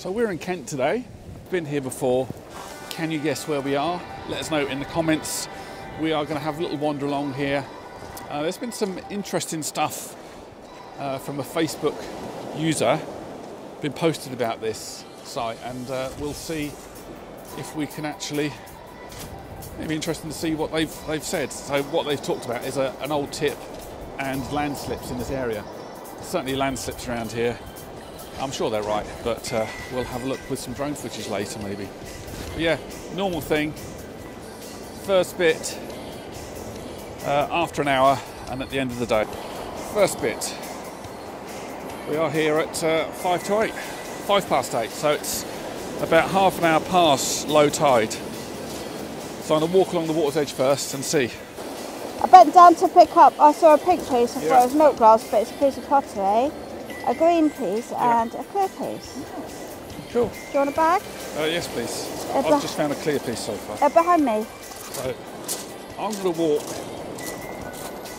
So we're in Kent today, been here before. Can you guess where we are? Let us know in the comments. We are going to have a little wander along here. There's been some interesting stuff from a Facebook user been posted about this site, and we'll see if we can actually, it'd be interesting to see what they've said. So what they've talked about is an old tip and landslips in this area. Certainly landslips around here. I'm sure they're right, but we'll have a look with some drone footage later maybe. But yeah, normal thing. First bit after an hour and at the end of the day. First bit. We are here at 5 past 8, so it's about half an hour past low tide. So I'm going to walk along the water's edge first and see. I bent down to pick up, I saw a pink piece, I thought it was milk glass, but it's a piece of pottery, a green piece and a clear piece. Cool. Do you want a bag? Yes please. I've just found a clear piece so far. Behind me. So I'm going to walk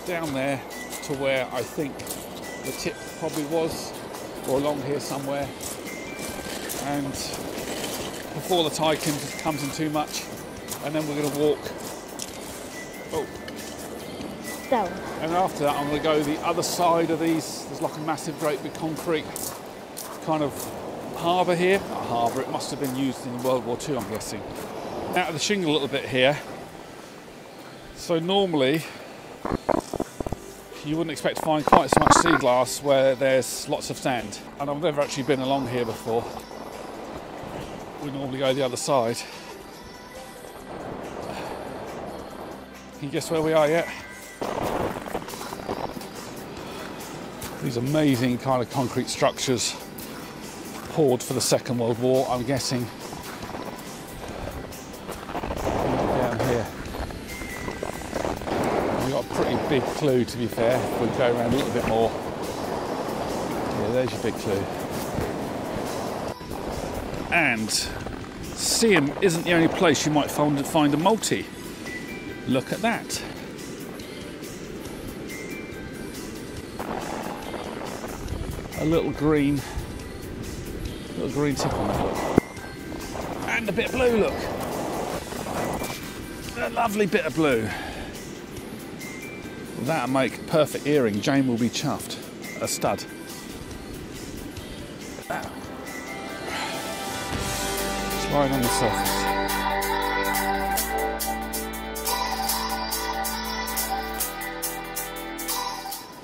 down there to where I think the tip probably was, or along here somewhere, and before the tide comes in too much, and then we're going to walk down. And after that I'm going to go the other side of these. There's like a massive great big concrete kind of harbour here. Not a harbour, it must have been used in World War II I'm guessing. Out of the shingle a little bit here. So normally you wouldn't expect to find quite so much sea glass where there's lots of sand. And I've never actually been along here before. We normally go the other side. Can you guess where we are yet? These amazing kind of concrete structures poured for the Second World War, I'm guessing. Down here. We've got a pretty big clue, to be fair, if we go around a little bit more. Yeah, there's your big clue. And Seaham isn't the only place you might find a multi. Look at that. A little green tip on there, look. And a bit of blue, look. A lovely bit of blue. That'll make a perfect earring. Jane will be chuffed. A stud. It's right on the surface.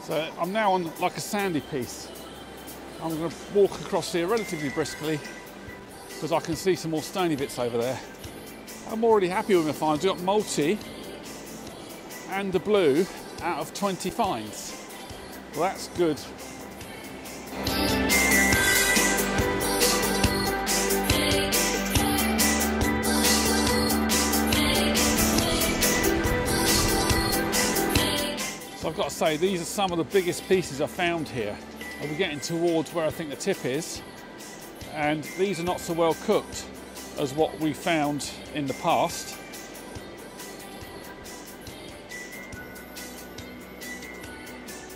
So I'm now on like a sandy piece. I'm going to walk across here relatively briskly because I can see some more stony bits over there. I'm already happy with my finds. We've got multi and the blue out of 20 finds. Well, that's good. So I've got to say, these are some of the biggest pieces I've found here. We're getting towards where I think the tip is, and these are not so well cooked as what we found in the past.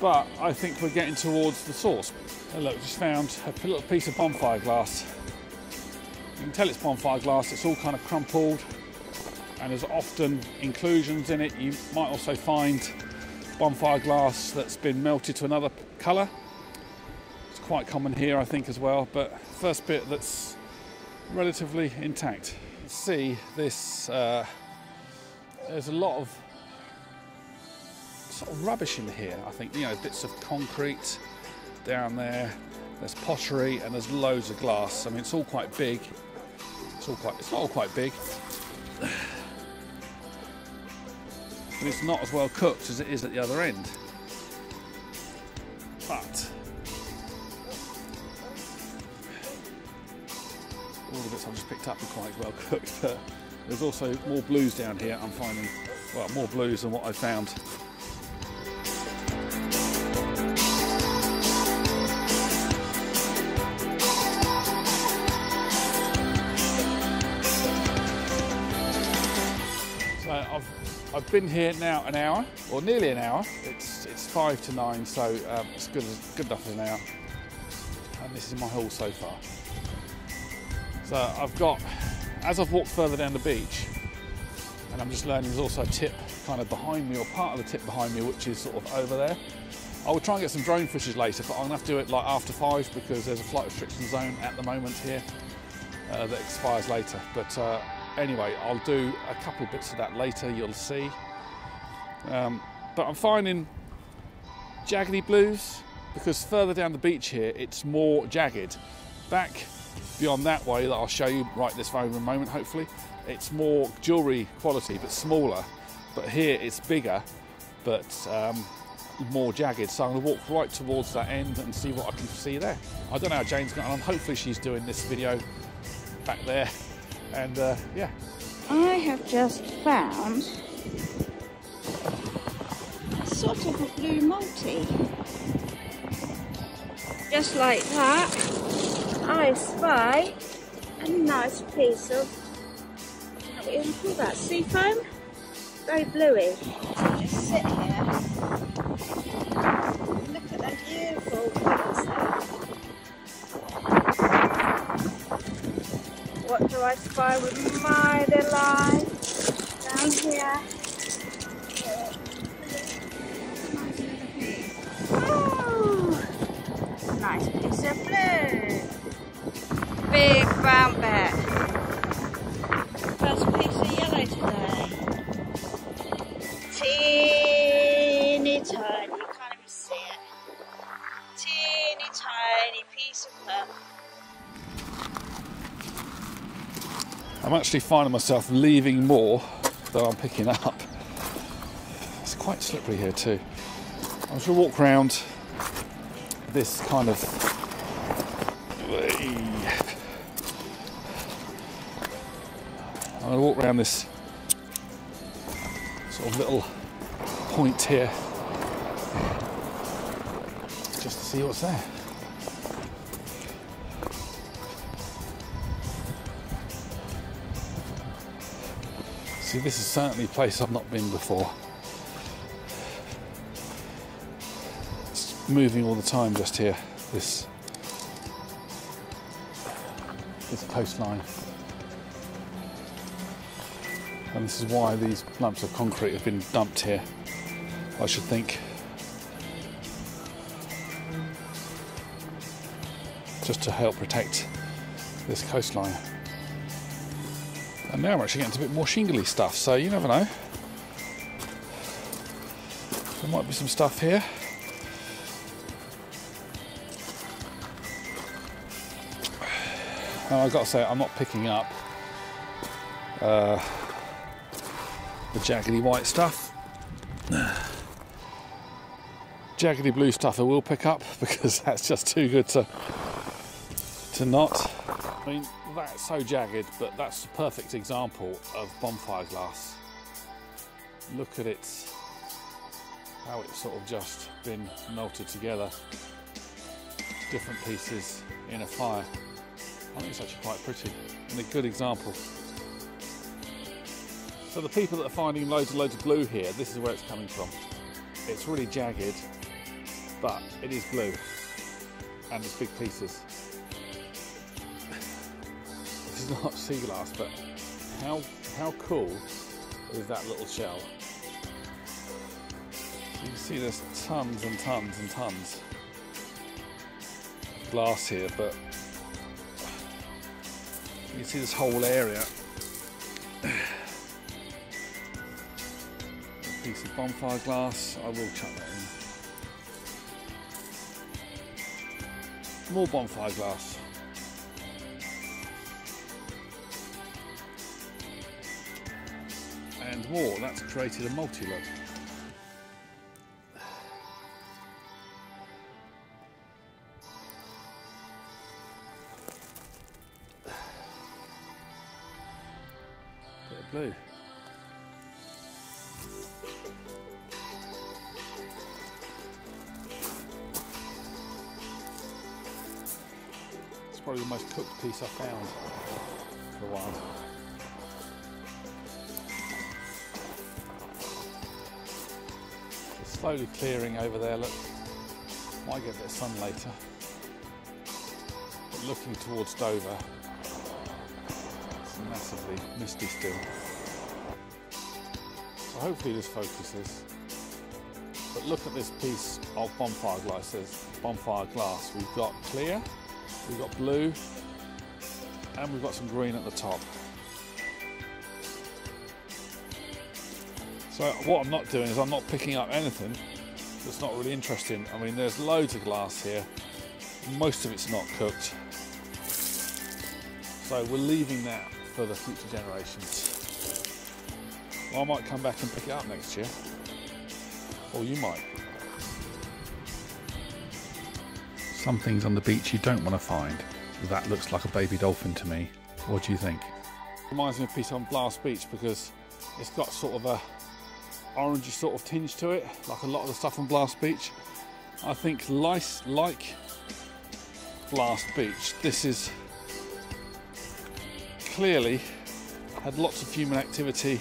But I think we're getting towards the source. Oh, look, just found a little piece of bonfire glass. You can tell it's bonfire glass, it's all kind of crumpled, and there's often inclusions in it. You might also find bonfire glass that's been melted to another colour. Quite common here, I think, as well, but first bit that's relatively intact. See this, there's a lot of sort of rubbish in here, I think, you know, bits of concrete down there, there's pottery, and there's loads of glass. I mean, it's all quite big. It's not all quite big, but it's not as well cooked as it is at the other end. But all the bits I've just picked up are quite well cooked. There's also more blues down here. I'm finding, well, more blues than what I found. So I've been here now an hour, or nearly an hour. It's 5 to 9, so it's good enough as an hour. And this is my haul so far. So I've got, as I've walked further down the beach, and I'm just learning there's also a tip kind of behind me, or part of the tip behind me, which is sort of over there. I will try and get some drone footage later, but I'm gonna have to do it like after 5 because there's a flight restriction zone at the moment here that expires later. But anyway, I'll do a couple of bits of that later, you'll see. But I'm finding jaggedy blues because further down the beach here, it's more jagged. Back beyond that way that I'll show you right this very moment, hopefully, it's more jewellery quality, but smaller. But here it's bigger, but more jagged. So I'm going to walk right towards that end and see what I can see there. I don't know how Jane's got on. Hopefully she's doing this video back there. And yeah. I have just found sort of a blue multi. Just like that, I spy a nice piece of, what do you call that, sea foam? Very bluey. So just sit here, look at that beautiful colours there. What do I spy with my little eye? Down here. Nice piece of blue. Big brown bear. First piece of yellow today. Teeny tiny, you can't even see it. Teeny tiny piece of purple. I'm actually finding myself leaving more than I'm picking up. It's quite slippery here too. I'm just going to walk around this kind of I'm going to walk around this sort of little point here just to see what's there. See, this is certainly a place I've not been before. It's moving all the time just here, this coastline. And this is why these lumps of concrete have been dumped here, I should think. Just to help protect this coastline. And now we're actually getting to a bit more shingly stuff, so you never know. There might be some stuff here. And I've got to say, I'm not picking up the jaggedy white stuff. Jaggedy blue stuff I will pick up because that's just too good to not. I mean, that's so jagged, but that's a perfect example of bonfire glass. Look at it, how it's sort of just been melted together. Different pieces in a fire. I think it's actually quite pretty and a good example. So the people that are finding loads and loads of blue here, this is where it's coming from. It's really jagged, but it is blue and it's big pieces. This is not sea glass, but how cool is that little shell? You can see there's tons and tons and tons of glass here, but you can see this whole area. A piece of bonfire glass, I will chuck that in. More bonfire glass. And more, that's created a multi-look. Bit of blue. It's probably the most cooked piece I've found for a while. It's slowly clearing over there, look. Might get a bit of sun later. But looking towards Dover, It's massively misty still. So hopefully this focuses. But look at this piece of bonfire glass. It says bonfire glass. We've got clear, we've got blue, and we've got some green at the top. So what I'm not doing is I'm not picking up anything that's not really interesting. I mean, there's loads of glass here. Most of it's not cooked. So we're leaving that for the future generations. Well, I might come back and pick it up next year. Or you might. Some things on the beach you don't want to find. That looks like a baby dolphin to me. What do you think? Reminds me of a piece on Blast Beach because it's got sort of a orangey sort of tinge to it, like a lot of the stuff on Blast Beach. I think like Blast Beach, this is clearly had lots of human activity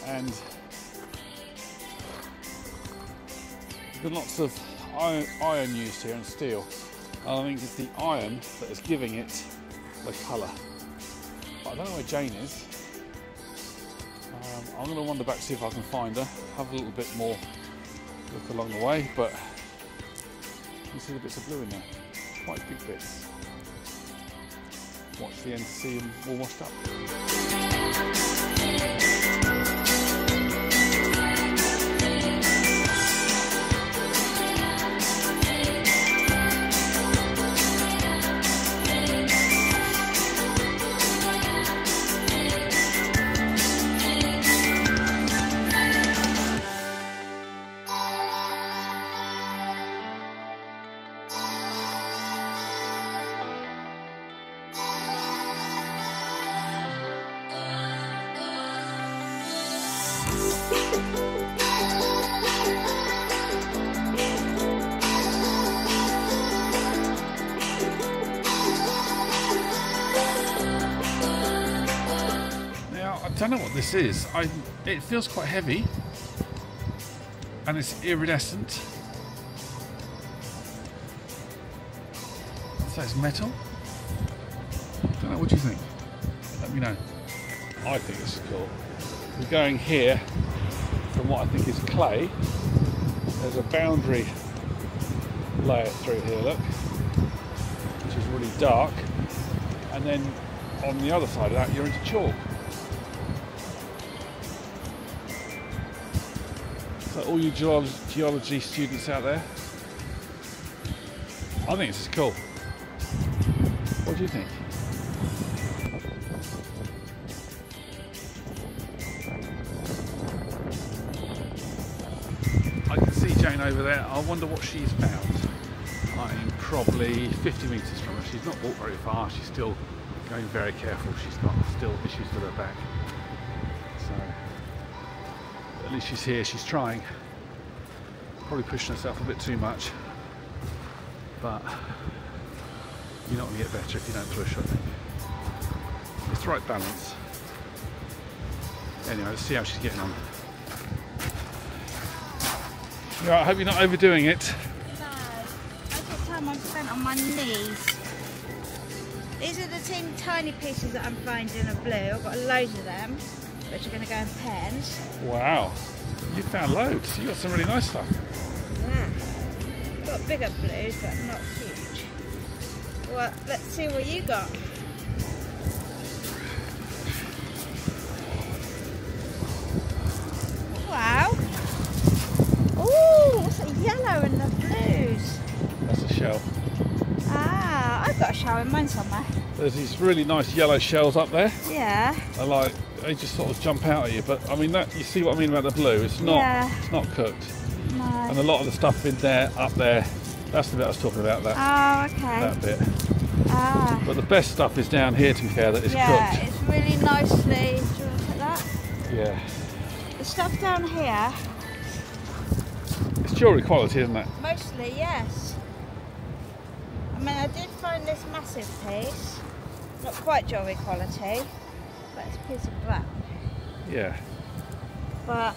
and there's lots of iron used here and steel. And I think it's the iron that is giving it the colour. But I don't know where Jane is. I'm going to wander back to see if I can find her, have a little bit more look along the way, but you can see the bits of blue in there, quite big bits. Watch the end to see them all washed up. I don't know what this is. It feels quite heavy and it's iridescent. So it's metal. I don't know, what do you think? Let me know. I think this is cool. We're going here from what I think is clay. There's a boundary layer through here, look, which is really dark. And then on the other side of that, you're into chalk. So all you geology students out there, I think this is cool. What do you think? I can see Jane over there. I wonder what she's found. I'm probably 50 metres from her. She's not walked very far. She's still going very careful. She's got still issues with her back. So at least she's here. She's trying. Probably pushing herself a bit too much. But you're not going to get better if you don't push, I think. It's the right balance. Anyway, let's see how she's getting on. Right, I hope you're not overdoing it. No, most of the time I'm spent on my knees. These are the tiny pieces that I'm finding of blue. I've got loads of them, which are going to go in pens. Wow, you found loads. You got some really nice stuff. Yeah, got bigger blues, but not huge. Well, let's see what you got. Wow. Ooh, what's that yellow in the blues? That's a shell. Ah, I've got a shell in mine somewhere. There's these really nice yellow shells up there. Yeah. They just sort of jump out at you. But I mean, you see what I mean about the blue? It's not. Yeah. It's not cooked. No. And a lot of the stuff in there, up there, that's the bit I was talking about. Oh, okay. That bit. Ah. But the best stuff is down here, to be fair, that is yeah, cooked. it's really nicely. Do you want to look at that? Yeah. The stuff down here. It's jewellery quality, isn't it? Mostly, yes. I mean, I did find this massive piece. Not quite jewellery quality, but it's a piece of black. Yeah. But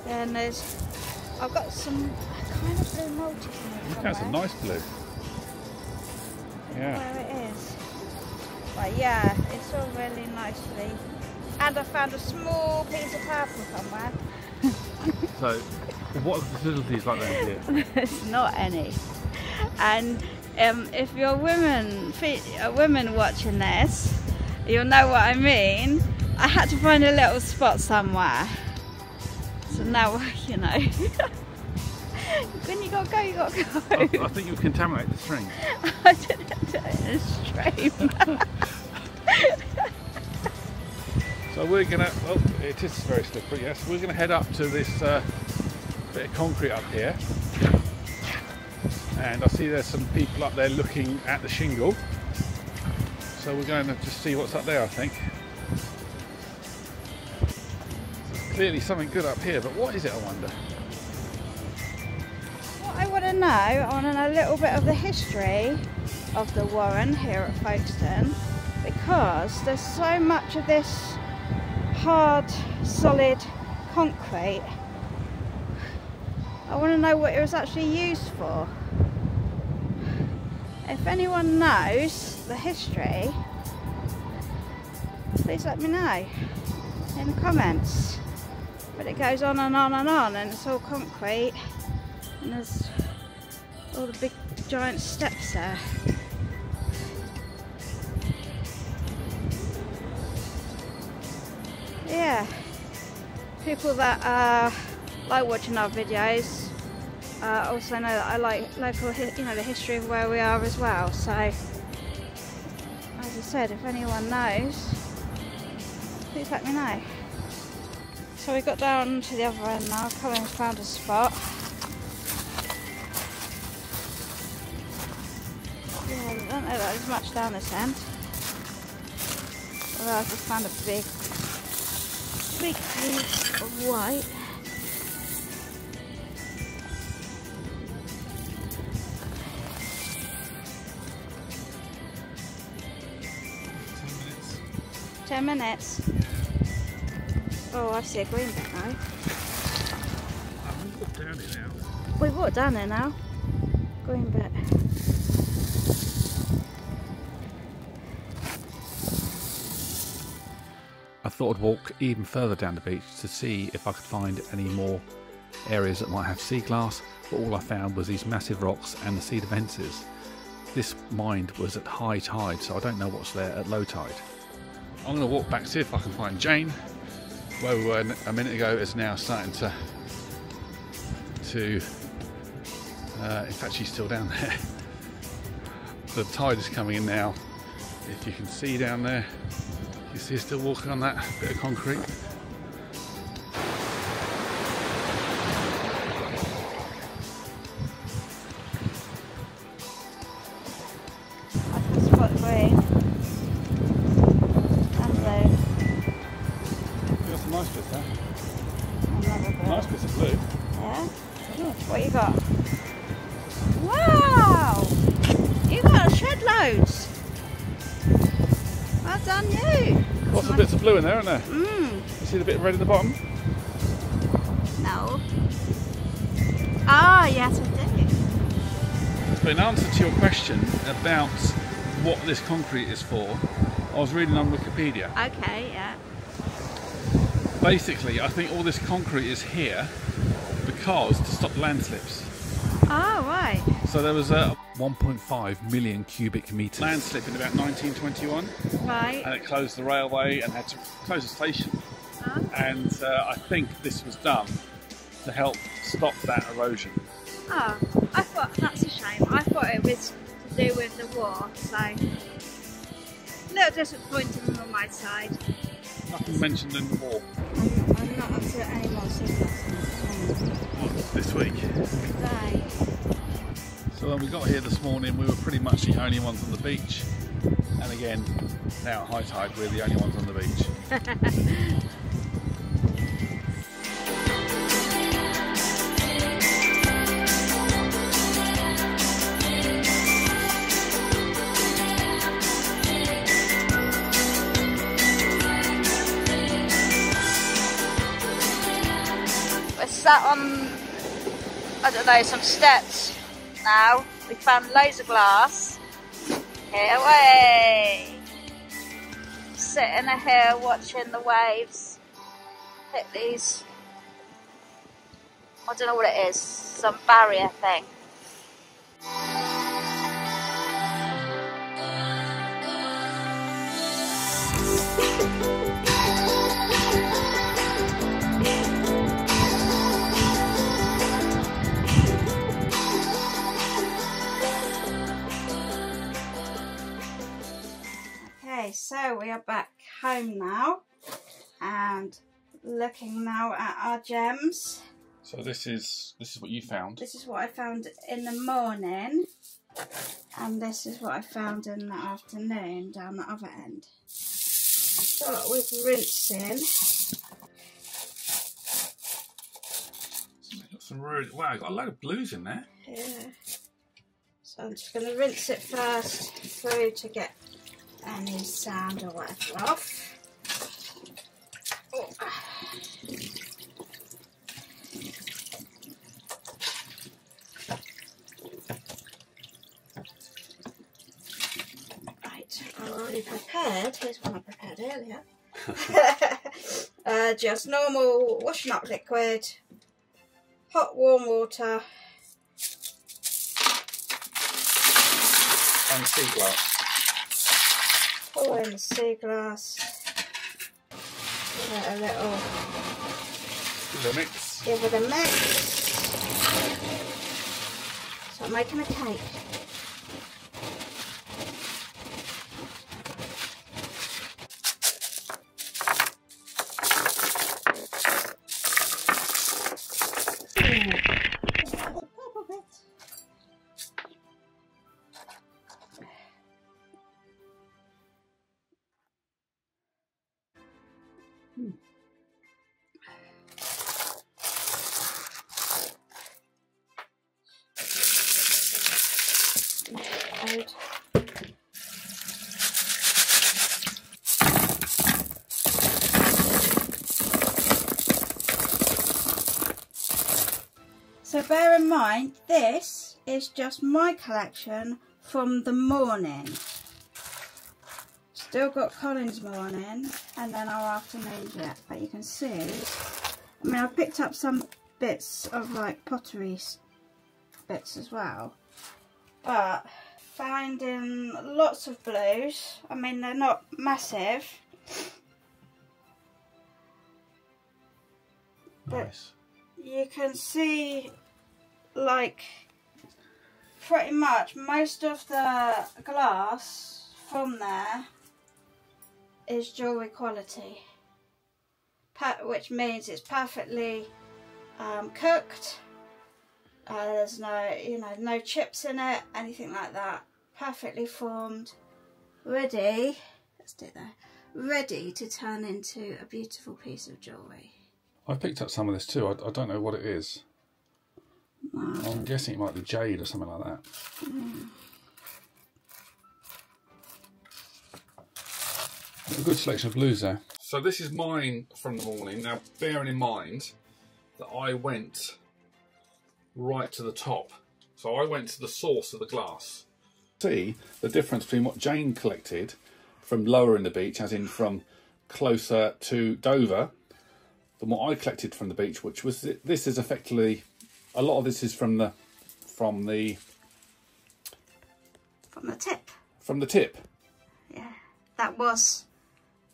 then I've got some kind of blue multis in it. That's a nice blue. Yeah. Where it is. But yeah, it's all really nicely. And I found a small piece of purple somewhere. So, what are the facilities like down here? There's not any. And if you're women watching this, you'll know what I mean. I had to find a little spot somewhere. So now, you know. When you gotta go, you gotta go. I think you'll contaminate the string. I didn't do it in a stream. So we're gonna, oh, it is very slippery, yes. We're gonna head up to this bit of concrete up here. And I see there's some people up there looking at the shingle. So we're going to just see what's up there, I think. There's clearly something good up here, but what is it, I wonder? What I want to know a little bit of the history of the Warren here at Folkestone, because there's so much of this hard, solid concrete. I want to know what it was actually used for. If anyone knows the history, please let me know in the comments. But it goes on and on and on, and it's all concrete, and there's all the big giant steps there. Yeah, people that like watching our videos also know that I like local, you know, the history of where we are as well. So, as I said, if anyone knows, please let me know. So we got down to the other end now. Colin's found a spot. Yeah, I don't know that there's much down this end. Although I just found a big piece of white. Ten minutes. Oh, I see a green bit now. We've walked down it now. We've walked down there now. Green bit. I thought I'd walk even further down the beach to see if I could find any more areas that might have sea glass, but all I found was these massive rocks and the cedar fences. This mine was at high tide, so I don't know what's there at low tide. I'm going to walk back, see if I can find Jane. Where we were a minute ago is now starting to in fact she's still down there. The tide is coming in now. If you can see down there, you see her still walking on that bit of concrete. I can spot green and blue. Got some nice bits there. Another bit. Nice bits of blue. Yeah? What you got? Wow! You got shed loads. Well done you. Lots of bits of blue in there, aren't there? Mm. You see the bit of red in the bottom? No. Ah, yes I do. But in answer to your question about what this concrete is for, I was reading on Wikipedia. Okay, yeah. Basically, I think all this concrete is here because to stop landslips. Oh, right. So there was a 1.5 million cubic metres landslip in about 1921. Right. And it closed the railway and had to close the station. Oh. And I think this was done to help stop that erosion. Oh, I thought, that's a shame. I thought it was to do with the war, so a little disappointing on my side. Nothing mentioned in the war. I'm not up to any more signals This week. today. So when we got here this morning, we were pretty much the only ones on the beach. And again, now at high tide, we're the only ones on the beach. We're sat on, I don't know, some steps now. We found loads of glass. Here, away! sitting here watching the waves hit these, I don't know what it is, some barrier thing. Okay, so we are back home now and looking now at our gems. So this is what you found. This is what I found in the morning, and this is what I found in the afternoon down the other end. Start with rinsing. Got some really, wow, got a load of blues in there. Yeah. So I'm just going to rinse it first through to get any sand or whatever off. Oh. Right, I'm already prepared. Here's one I prepared earlier. Just normal washing up liquid, hot warm water, and sea glass. Pour in the sea glass. Give it a little. Give it a mix. Give it a mix. So I'm making a cake. So bear in mind, this is just my collection from the morning. Still got Colin's morning and then our afternoons yet, but you can see, I mean, I picked up some bits of like pottery bits as well, but finding lots of blues. I mean, they're not massive, Nice. you can see like pretty much most of the glass from there is jewellery quality, which means it's perfectly cooked. There's no, no chips in it, anything like that. Perfectly formed, ready. Let's do that. Ready to turn into a beautiful piece of jewellery. I picked up some of this too. I don't know what it is. Wow. I'm guessing it might be jade or something like that. A good selection of blues there. So this is mine from the morning. Now, bearing in mind that I went right to the top. So I went to the source of the glass. See the difference between what Jane collected from lower in the beach, as in from closer to Dover, than what I collected from the beach, which was, this is effectively, a lot of this is from the tip. From the tip. Yeah, that was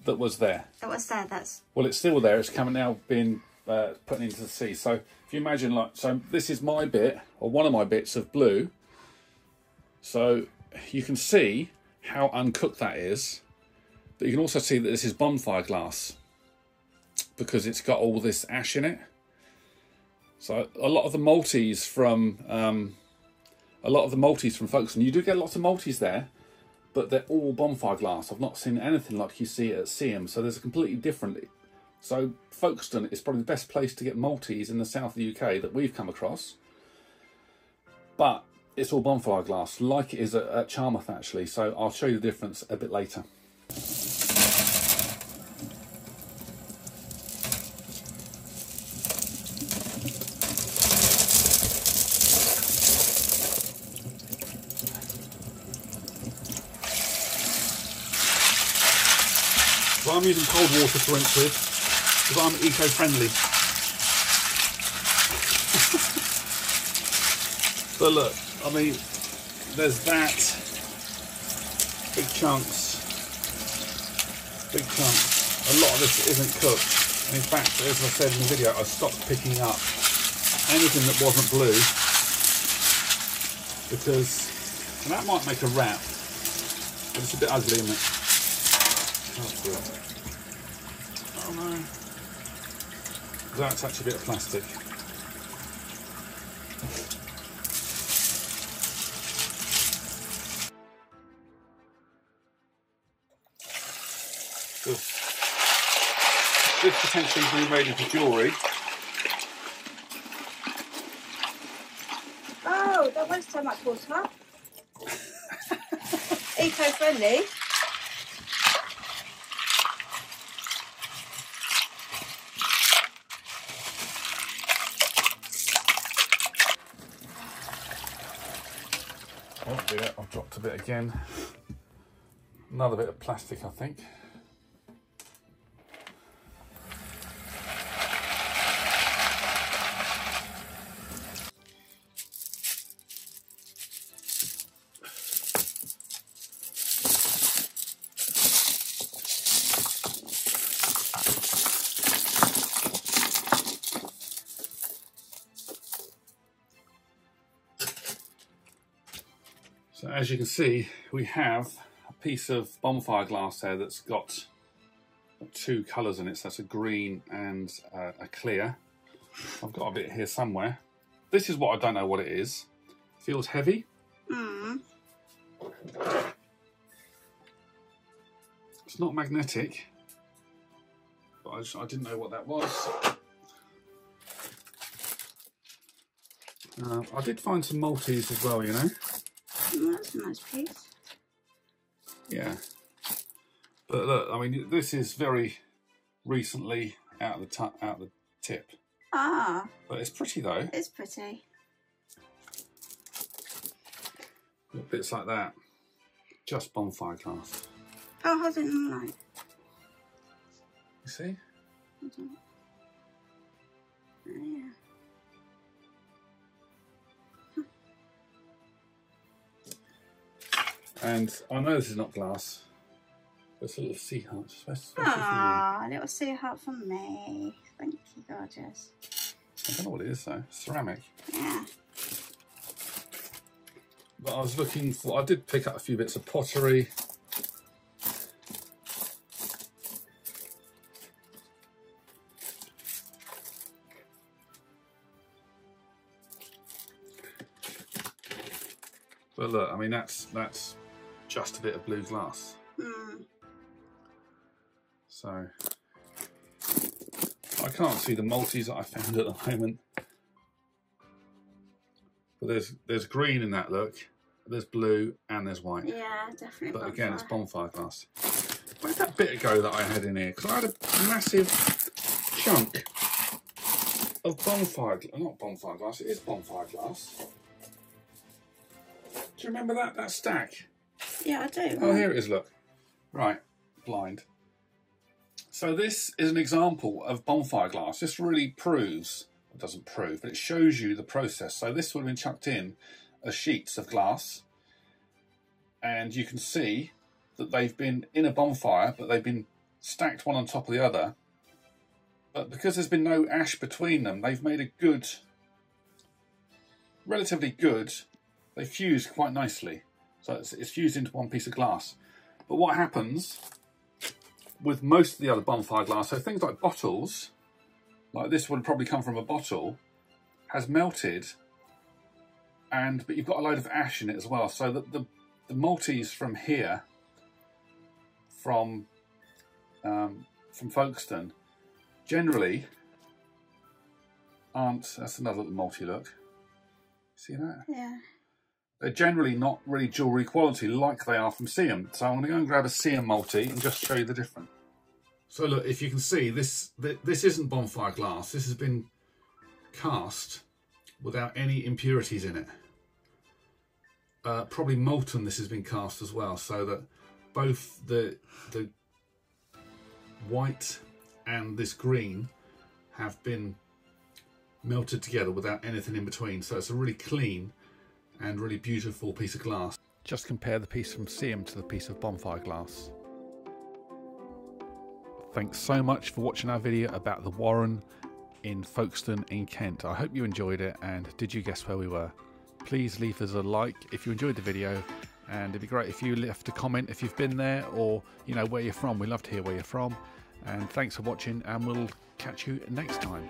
there. That was there. That's. Well, it's still there. It's coming now, being put into the sea. So if you imagine, like, so this is my bit, or one of my bits of blue. So you can see how uncooked that is, but you can also see that this is bonfire glass because it's got all this ash in it. So a lot of the multis from Folkestone, you do get lots of multis there, but they're all bonfire glass. I've not seen anything like you see at Seaham, so there's a completely different. So Folkestone is probably the best place to get multis in the south of the UK that we've come across, but it's all bonfire glass, like it is at Charmouth actually. So I'll show you the difference a bit later. But I'm using cold water to rinse with because I'm eco-friendly. But look, I mean, there's that. Big chunks. Big chunks. A lot of this isn't cooked. And in fact, as I said in the video, I stopped picking up anything that wasn't blue because, and that might make a wrap, but it's a bit ugly, isn't it? Oh no. That's actually a bit of plastic. This potentially be made into jewellery. Oh, don't waste so much water. Eco-friendly. Oh dear, I've dropped a bit again. Another bit of plastic, I think. So as you can see, we have a piece of bonfire glass there that's got two colours in it. So that's a green and a clear. I've got a bit here somewhere. This is what I don't know what it is. Feels heavy. It's not magnetic, but I didn't know what that was. I did find some Maltese as well, you know. That's a nice piece. Yeah, but look, I mean, this is very recently out of the tip. Ah, But it's pretty though. it's pretty. Little bits like that. Just bonfire glass. Oh, how's it in the light? You see? Oh, yeah. And I know this is not glass, but it's a little sea heart. Ah, a little sea heart from me. Thank you, gorgeous. I don't know what it is though. Ceramic. Yeah. But I was looking for, I did pick up a few bits of pottery. But look, I mean, that's just a bit of blue glass. So I can't see the Maltese that I found at the moment. But there's green in that look, there's blue and there's white. Yeah, definitely. But bonfire. again, it's bonfire glass. Where did that bit go that I had in here? Because I had a massive chunk of bonfire, not bonfire glass, it is bonfire glass. Do you remember that stack? Yeah, I do. Oh, here it is, look. Right, blind. So this is an example of bonfire glass. This really proves, it doesn't prove, but it shows you the process. So this would have been chucked in as sheets of glass. And you can see that they've been in a bonfire, but they've been stacked one on top of the other. But because there's been no ash between them, they've made a good, relatively good, they fuse quite nicely. So it's fused into one piece of glass. But what happens with most of the other bonfire glass, so things like bottles, like this would probably come from a bottle, has melted, but you've got a load of ash in it as well. So that the Maltese from here, from Folkestone, generally aren't, that's another little multi look. See that? Yeah. They're generally not really jewellery quality like they are from Siam. So I'm going to go and grab a Siam multi and just show you the difference. So look, if you can see, this isn't bonfire glass. This has been cast without any impurities in it. Probably molten this has been cast as well, so that both the white and this green have been melted together without anything in between. So it's a really clean and really beautiful piece of glass. Just compare the piece from Seaham to the piece of bonfire glass. Thanks so much for watching our video about the Warren in Folkestone in Kent. I hope you enjoyed it, and did you guess where we were? Please leave us a like if you enjoyed the video, and it'd be great if you left a comment if you've been there, or you know where you're from. We love to hear where you're from. And thanks for watching, and we'll catch you next time.